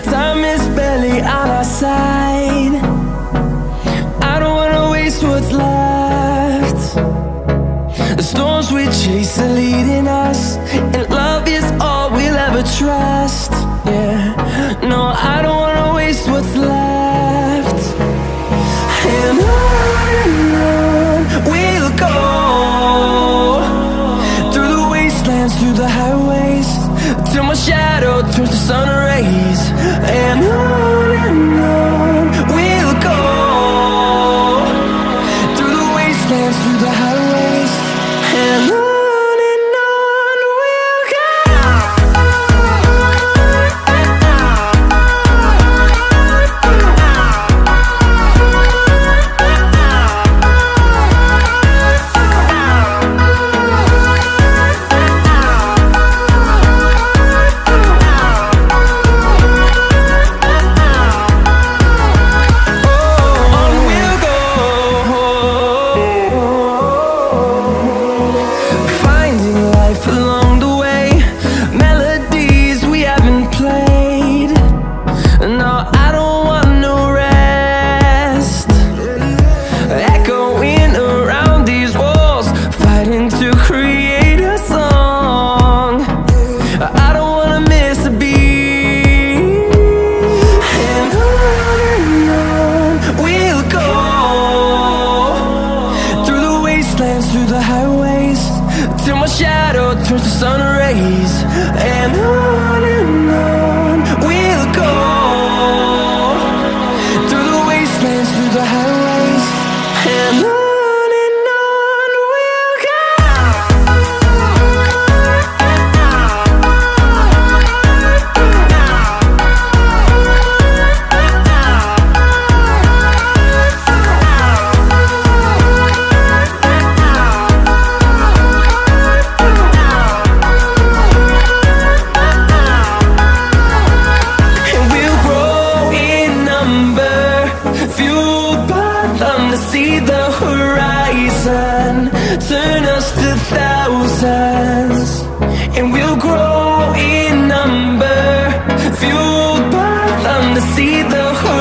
Time is barely on our side. I don't wanna waste what's left. The storms we chase are leading us, and love is all we'll ever trust. Yeah, no, I don't wanna waste what's left. And on we'll go, through the wastelands, through the highways, till my shadow turns to sun rays. And on we'll go, through the wastelands, through the highways, and on we'll go. Through the highways, till my shadow turns to sun rays. And on we'll go, through the wastelands, through the highways, and on we'll go. To see the horizon turn us to thousands, and we'll grow in number, fueled by them to see the horizon.